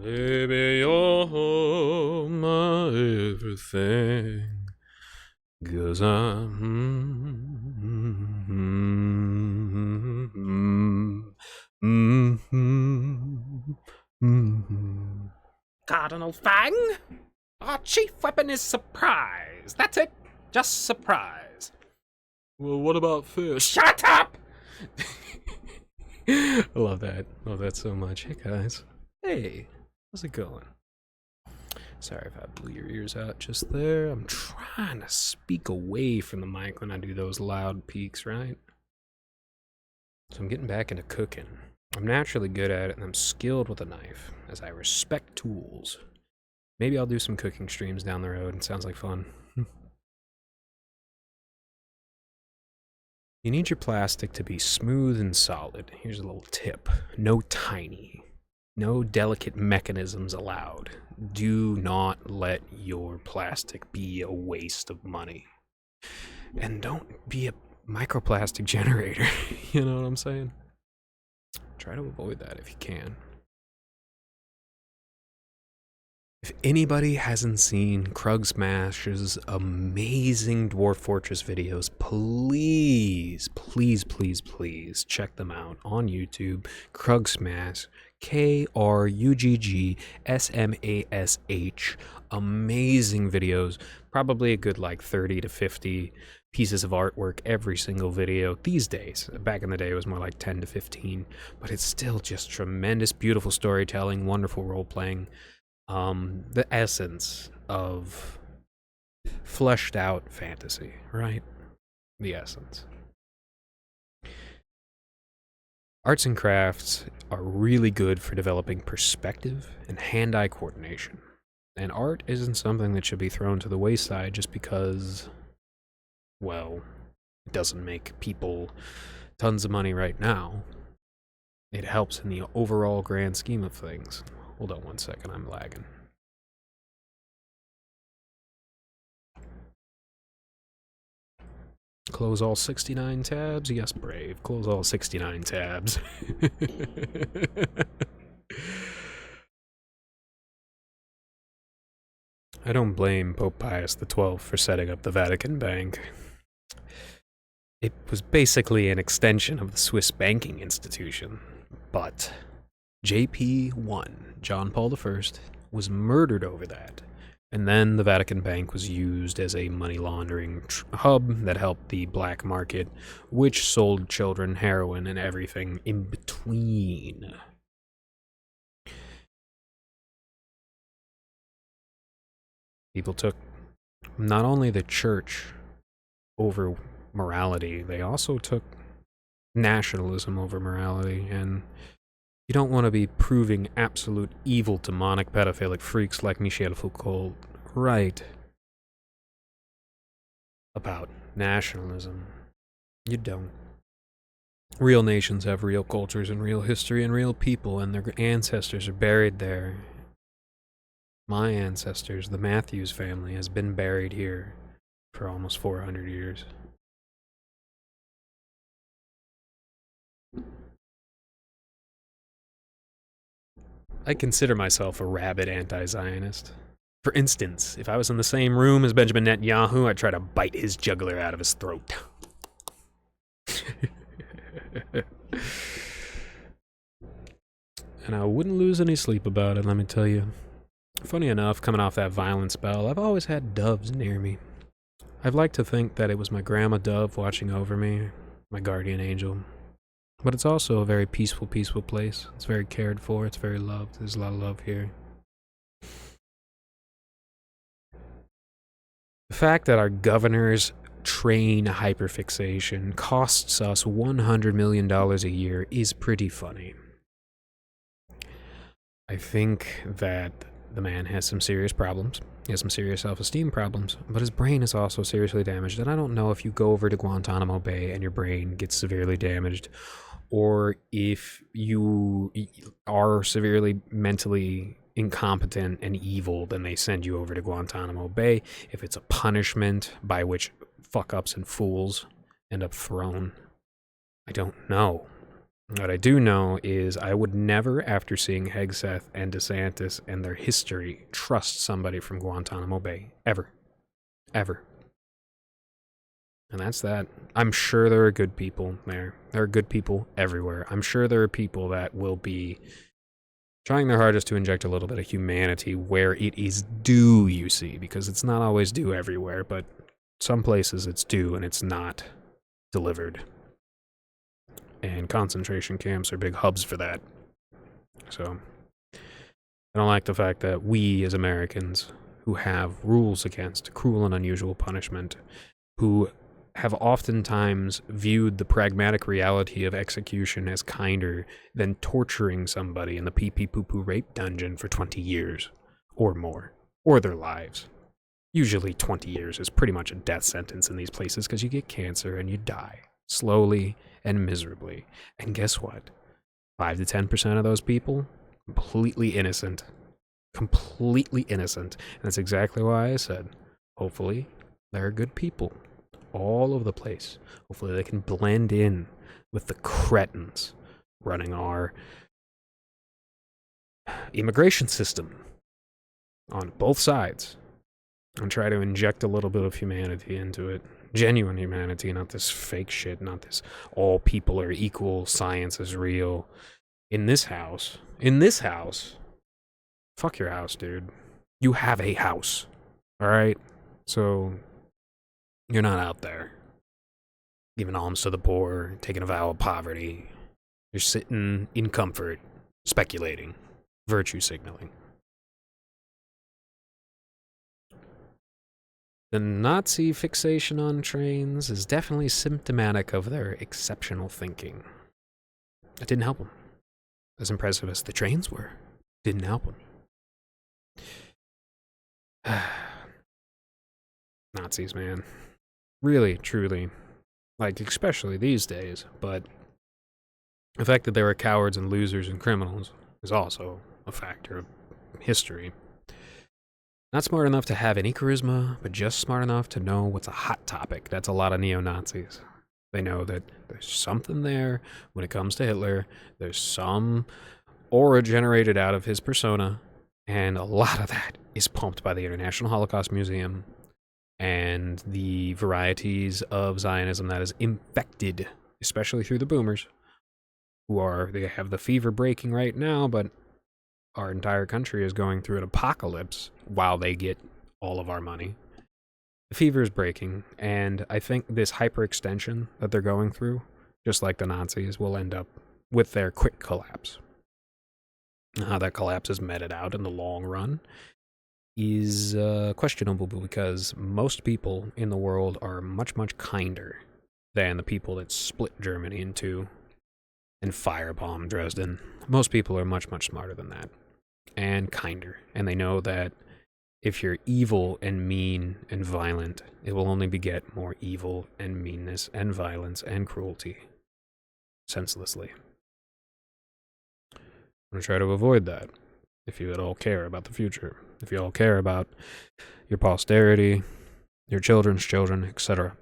Baby, you're my everything. 'Cause Cardinal Fang? Our chief weapon is surprise. That's it. Just surprise. Well, what about fish? Shut up! I love that. Love that so much. Hey, guys. Hey, how's it going? Sorry if I blew your ears out just there. I'm trying to speak away from the mic when I do those loud peaks, right? So I'm getting back into cooking. I'm naturally good at it, and I'm skilled with a knife, as I respect tools. Maybe I'll do some cooking streams down the road. It sounds like fun. You need your plastic to be smooth and solid. Here's a little tip. No tiny. No delicate mechanisms allowed. Do not let your plastic be a waste of money. And don't be a microplastic generator. You know what I'm saying? Try to avoid that if you can. If anybody hasn't seen Krug Smash's amazing Dwarf Fortress videos, please, please, please, please check them out on YouTube. Krug Smash, KRUGGSMASH. Amazing videos. Probably a good like 30 to 50 pieces of artwork every single video these days. Back in the day, it was more like 10 to 15, but it's still just tremendous, beautiful storytelling, wonderful role playing. The essence of fleshed out fantasy, right? The essence. Arts and crafts are really good for developing perspective and hand-eye coordination. And art isn't something that should be thrown to the wayside just because, well, it doesn't make people tons of money right now. It helps in the overall grand scheme of things. Hold on one second, I'm lagging. Close all 69 tabs? Yes, Brave. Close all 69 tabs. I don't blame Pope Pius XII for setting up the Vatican Bank. It was basically an extension of the Swiss banking institution, but JP1, John Paul I, was murdered over that, and then the Vatican Bank was used as a money laundering hub that helped the black market, which sold children heroin and everything in between. People took not only the church over morality, they also took nationalism over morality, and you don't want to be proving absolute evil, demonic, pedophilic freaks like Michel Foucault right about nationalism. You don't. Real nations have real cultures and real history and real people, and their ancestors are buried there. My ancestors, the Matthews family, has been buried here for almost 400 years. I consider myself a rabid anti-Zionist. For instance, if I was in the same room as Benjamin Netanyahu, I'd try to bite his jugular out of his throat. And I wouldn't lose any sleep about it, let me tell you. Funny enough, coming off that violent spell, I've always had doves near me. I'd like to think that it was my grandma dove watching over me, my guardian angel. But it's also a very peaceful, peaceful place. It's very cared for, it's very loved. There's a lot of love here. The fact that our governors train hyperfixation costs us $100 million a year is pretty funny. I think that the man has some serious problems. He has some serious self-esteem problems, but his brain is also seriously damaged, and I don't know if you go over to Guantanamo Bay and your brain gets severely damaged, or if you are severely mentally incompetent and evil, then they send you over to Guantanamo Bay. If it's a punishment by which fuck-ups and fools end up thrown, I don't know. What I do know is I would never, after seeing Hegseth and DeSantis and their history, trust somebody from Guantanamo Bay. Ever. Ever. And that's that. I'm sure there are good people there. There are good people everywhere. I'm sure there are people that will be trying their hardest to inject a little bit of humanity where it is due, you see, because it's not always due everywhere, but some places it's due and it's not delivered. And concentration camps are big hubs for that. So, I don't like the fact that we as Americans, who have rules against cruel and unusual punishment, who have oftentimes viewed the pragmatic reality of execution as kinder than torturing somebody in the pee-pee-poo-poo rape dungeon for 20 years or more, or their lives. Usually 20 years is pretty much a death sentence in these places because you get cancer and you die slowly and miserably. And guess what? 5 to 10% of those people, completely innocent. Completely innocent. And that's exactly why I said, hopefully, there are good people all over the place. Hopefully they can blend in with the cretins running our immigration system on both sides and try to inject a little bit of humanity into it. Genuine humanity, not this fake shit, not this all people are equal, science is real. In this house, fuck your house, dude. You have a house, alright? So, you're not out there giving alms to the poor, taking a vow of poverty. You're sitting in comfort, speculating, virtue signaling. The Nazi fixation on trains is definitely symptomatic of their exceptional thinking. It didn't help them. As impressive as the trains were, didn't help them. Nazis, man. Really, truly. Like, especially these days, but the fact that they were cowards and losers and criminals is also a factor of history. Not smart enough to have any charisma, but just smart enough to know what's a hot topic. That's a lot of neo-Nazis. They know that there's something there when it comes to Hitler. There's some aura generated out of his persona, and a lot of that is pumped by the International Holocaust Museum and the varieties of Zionism that is infected, especially through the boomers, they have the fever breaking right now, but our entire country is going through an apocalypse while they get all of our money. The fever is breaking, and I think this hyperextension that they're going through, just like the Nazis, will end up with their quick collapse. How that collapse is meted out in the long run is questionable, because most people in the world are much, much kinder than the people that split Germany in two and firebombed Dresden. Most people are much, much smarter than that and kinder, and they know that if you're evil and mean and violent, it will only beget more evil and meanness and violence and cruelty senselessly. I'm going to try to avoid that. If you at all care about the future, if you all care about your posterity, your children's children, etc.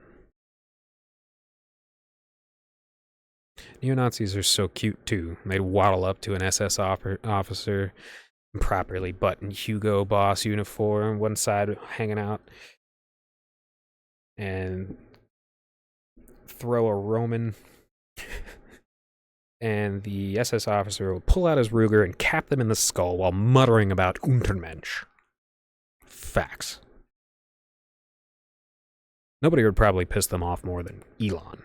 Neo-Nazis are so cute too. They'd waddle up to an SS officer, properly buttoned Hugo Boss uniform, one side hanging out, and throw a Roman. And the SS officer will pull out his Ruger and cap them in the skull while muttering about Untermensch. Facts. Nobody would probably piss them off more than Elon.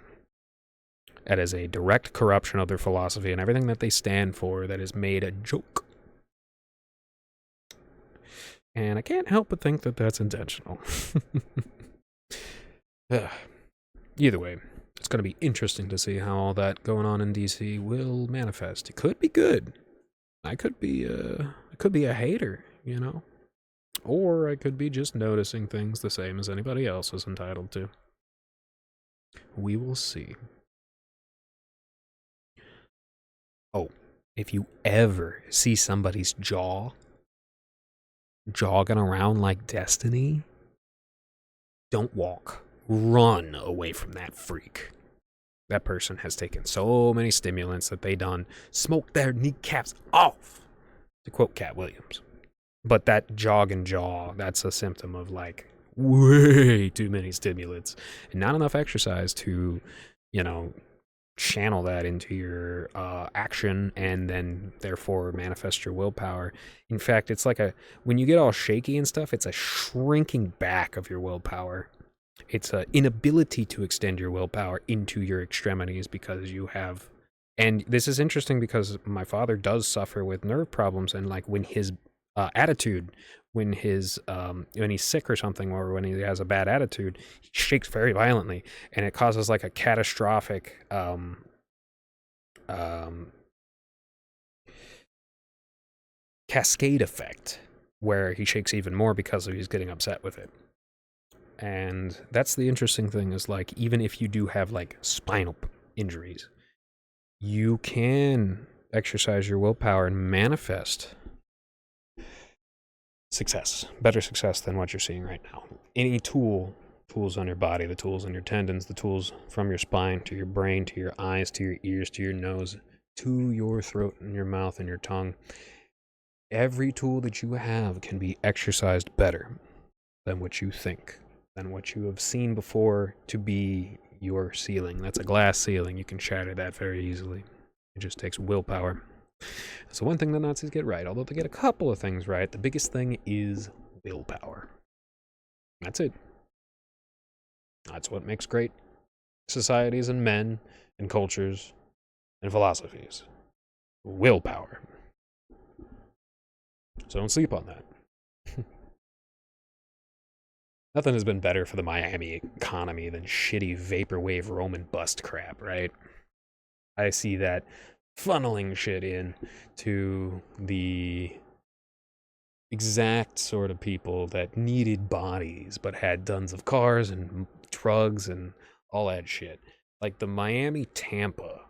That is a direct corruption of their philosophy and everything that they stand for that is made a joke. And I can't help but think that that's intentional. Either way, it's going to be interesting to see how all that going on in DC will manifest. It could be good. I could be a hater, you know? Or I could be just noticing things the same as anybody else is entitled to. We will see. Oh, if you ever see somebody's jaw jogging around like Destiny, don't walk. Run away from that freak. That person has taken so many stimulants that they done smoked their kneecaps off, to quote Cat Williams. But that jog and jaw, that's a symptom of like way too many stimulants and not enough exercise to, channel that into your action and then therefore manifest your willpower. In fact, it's like when you get all shaky and stuff, it's a shrinking back of your willpower. It's an inability to extend your willpower into your extremities because you have. And this is interesting because my father does suffer with nerve problems, and like when his attitude, when he's sick or something, or when he has a bad attitude, he shakes very violently, and it causes like a catastrophic cascade effect where he shakes even more because he's getting upset with it. And that's the interesting thing, is like, even if you do have like spinal injuries, you can exercise your willpower and manifest success, better success than what you're seeing right now. Any tools on your body, the tools on your tendons, the tools from your spine to your brain, to your eyes, to your ears, to your nose, to your throat and your mouth and your tongue. Every tool that you have can be exercised better than what you think, than what you have seen before to be your ceiling. That's a glass ceiling. You can shatter that very easily. It just takes willpower. So one thing the Nazis get right, although they get a couple of things right, the biggest thing is willpower. That's it. That's what makes great societies and men and cultures and philosophies. Willpower. So don't sleep on that. Nothing has been better for the Miami economy than shitty vaporwave Roman bust crap, right? I see that funneling shit in to the exact sort of people that needed bodies but had tons of cars and drugs and all that shit. Like the Miami-Tampa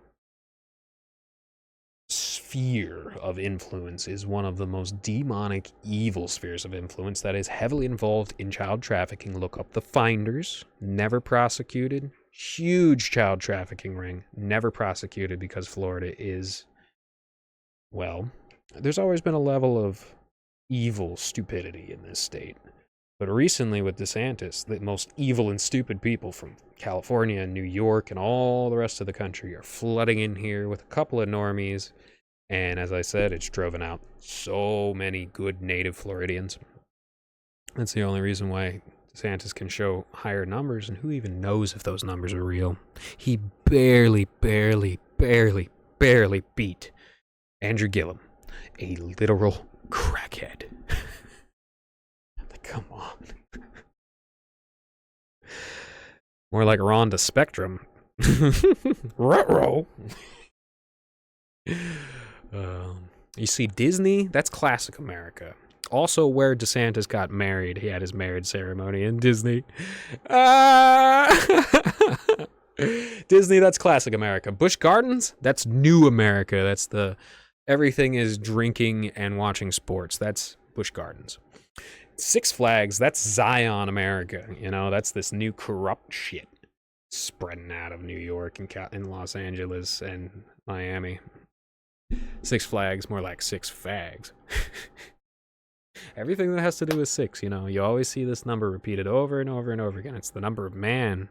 sphere of influence is one of the most demonic, evil spheres of influence that is heavily involved in child trafficking. Look up the Finders, never prosecuted. Huge child trafficking ring, never prosecuted because Florida is, well, there's always been a level of evil stupidity in this state. But recently with DeSantis, the most evil and stupid people from California and New York and all the rest of the country are flooding in here with a couple of normies. And as I said, it's driven out so many good native Floridians. That's the only reason why DeSantis can show higher numbers, and who even knows if those numbers are real. He barely beat Andrew Gillum, a literal crackhead. Come on. More like Rhonda Spectrum. Ruh-roh. You see, Disney, that's classic America. Also, where DeSantis got married, he had his marriage ceremony in Disney. Disney, that's classic America. Busch Gardens, that's new America. That's everything is drinking and watching sports. That's Busch Gardens. Six Flags, that's Zion America. That's this new corrupt shit spreading out of New York and Los Angeles and Miami. Six Flags, more like Six Fags. Everything that has to do with six, you always see this number repeated over and over and over again. It's the number of man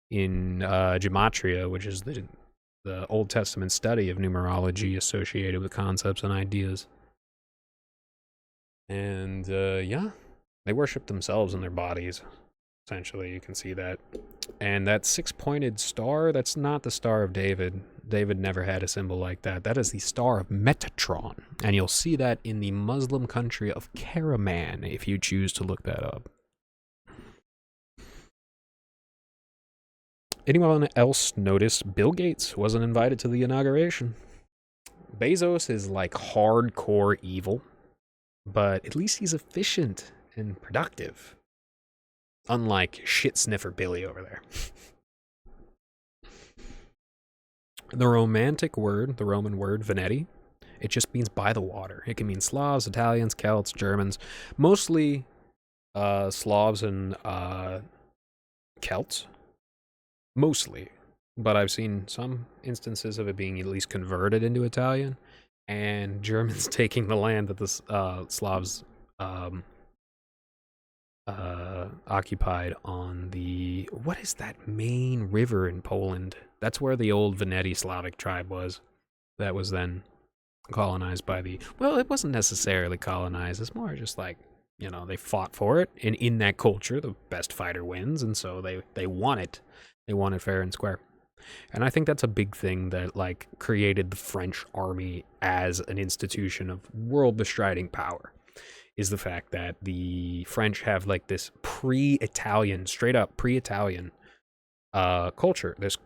in gematria, which is the Old Testament study of numerology associated with concepts and ideas. And they worship themselves and their bodies. Essentially, you can see that. And that six-pointed star, that's not the Star of David. David never had a symbol like that. That is the Star of Metatron. And you'll see that in the Muslim country of Karaman, if you choose to look that up. Anyone else notice Bill Gates wasn't invited to the inauguration? Bezos is like hardcore evil, but at least he's efficient and productive. Unlike shit sniffer Billy over there. The Roman word, Venetti, it just means by the water. It can mean Slavs, Italians, Celts, Germans. Mostly Slavs and Celts. Mostly. but I've seen some instances of it being at least converted into Italian, and Germans taking the land that the Slavs um, occupied on the, what is that main river in Poland? That's where the old Veneti Slavic tribe was. That was then colonized by the, well, it wasn't necessarily colonized. It's more just like, you know, they fought for it, and in that culture, the best fighter wins, and so they won it. They won it fair and square. And I think that's a big thing that like created the French army as an institution of world bestriding power, is the fact that the French have like this pre-Italian, straight up pre-Italian culture, this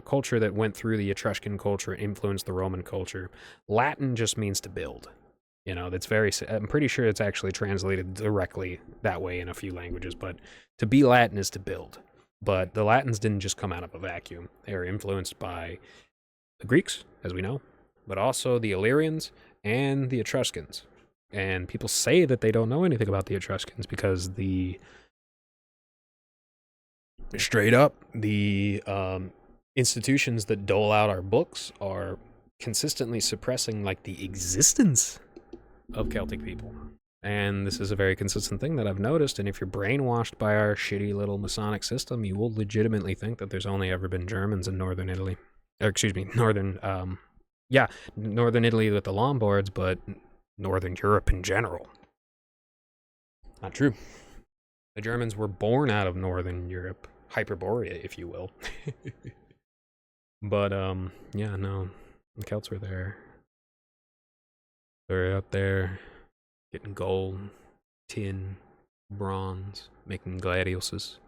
culture that went through the Etruscan culture, influenced the Roman culture. Latin just means to build. You know, that's very, I'm pretty sure it's actually translated directly that way in a few languages, but to be Latin is to build. But the Latins didn't just come out of a vacuum. They were influenced by the Greeks, as we know, but also the Illyrians and the Etruscans. And people say that they don't know anything about the Etruscans because straight up, the institutions that dole out our books are consistently suppressing like the existence of Celtic people. And this is a very consistent thing that I've noticed, and if you're brainwashed by our shitty little Masonic system, you will legitimately think that there's only ever been Germans in northern Italy. Or, excuse me, northern Italy with the Lombards, but northern Europe in general. Not true. The Germans were born out of northern Europe, Hyperborea, if you will. But, yeah, no, the Celts were there. They're out there getting gold, tin, bronze, making gladiuses,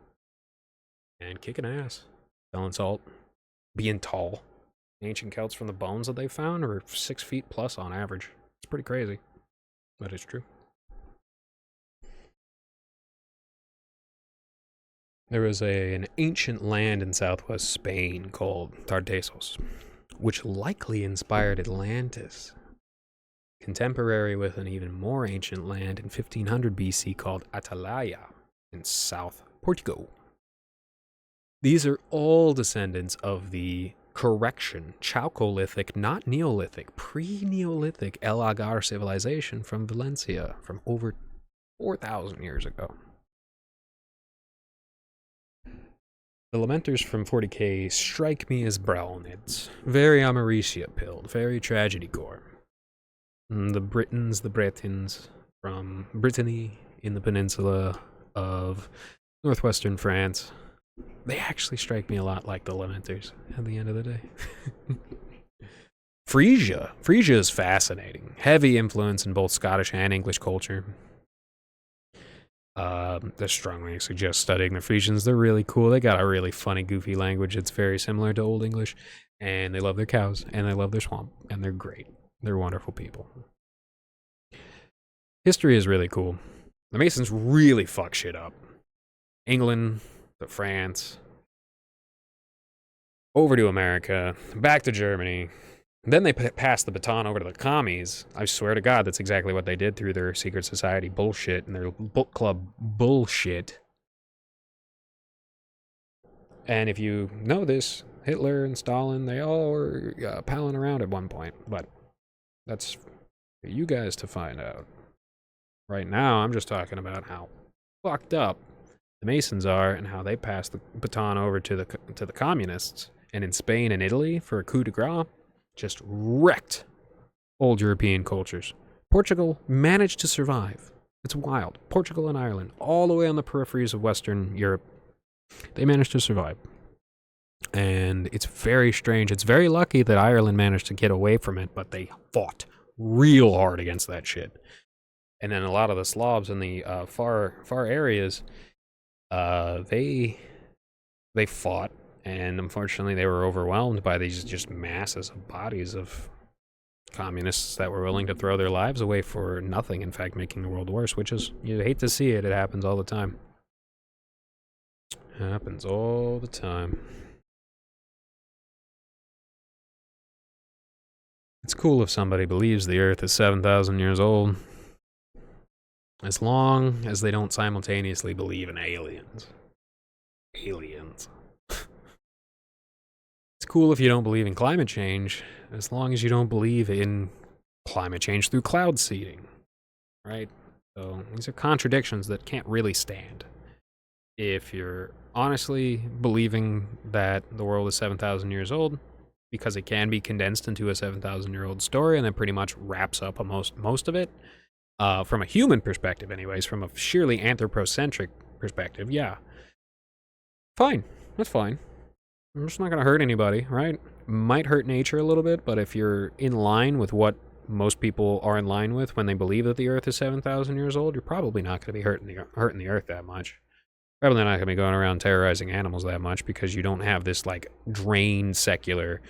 and kicking ass, selling salt, being tall. Ancient Celts, from the bones that they found, are 6 feet plus on average. It's pretty crazy, but it's true. There was an ancient land in southwest Spain called Tartessos, which likely inspired Atlantis, contemporary with an even more ancient land in 1500 BC called Atalaya in South Portugal. These are all descendants of the Chalcolithic, not Neolithic, pre-Neolithic El Agar civilization from Valencia from over 4,000 years ago. The lamenters from 40k strike me as Brownids, very Americia-pilled, very tragedy-gore. The Bretons from Brittany in the peninsula of northwestern France, they actually strike me a lot like the Lamenters at the end of the day. Frisia is fascinating. Heavy influence in both Scottish and English culture. I strongly suggest studying the Frisians. They're really cool. They got a really funny, goofy language. It's very similar to Old English, and they love their cows, and they love their swamp, and they're great. They're wonderful people. History is really cool. The Masons really fuck shit up. England, to France, over to America, back to Germany. Then they passed the baton over to the commies. I swear to God, that's exactly what they did through their secret society bullshit and their book club bullshit. And if you know this, Hitler and Stalin, they all were palling around at one point. But that's for you guys to find out. Right now, I'm just talking about how fucked up the Masons are and how they passed the baton over to the communists. And in Spain and Italy, for a coup de grace, just wrecked old European cultures. Portugal managed to survive. It's wild. Portugal and Ireland, all the way on the peripheries of Western Europe, they managed to survive. And it's very strange. It's very lucky that Ireland managed to get away from it, but they fought real hard against that shit. And then a lot of the Slavs in the far areas, they fought. And unfortunately, they were overwhelmed by these just masses of bodies of communists that were willing to throw their lives away for nothing, in fact, making the world worse, which is, you hate to see it. It happens all the time. It happens all the time. It's cool if somebody believes the Earth is 7,000 years old, as long as they don't simultaneously believe in aliens. Aliens. It's cool if you don't believe in climate change, as long as you don't believe in climate change through cloud seeding, right? So these are contradictions that can't really stand. If you're honestly believing that the world is 7,000 years old, because it can be condensed into a 7,000-year-old story and then pretty much wraps up most of it, from a human perspective anyways, from a sheerly anthropocentric perspective, yeah. Fine, that's fine. I'm just not going to hurt anybody, right? Might hurt nature a little bit, but if you're in line with what most people are in line with when they believe that the Earth is 7,000 years old, you're probably not going to be hurting the Earth that much. Probably not going to be going around terrorizing animals that much because you don't have this, like, drained secular,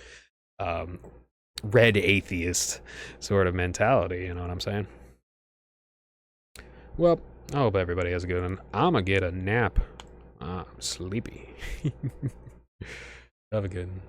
red atheist sort of mentality, you know what I'm saying? Well, I hope everybody has a good one. I'm going to get a nap. I'm sleepy. Have a good one.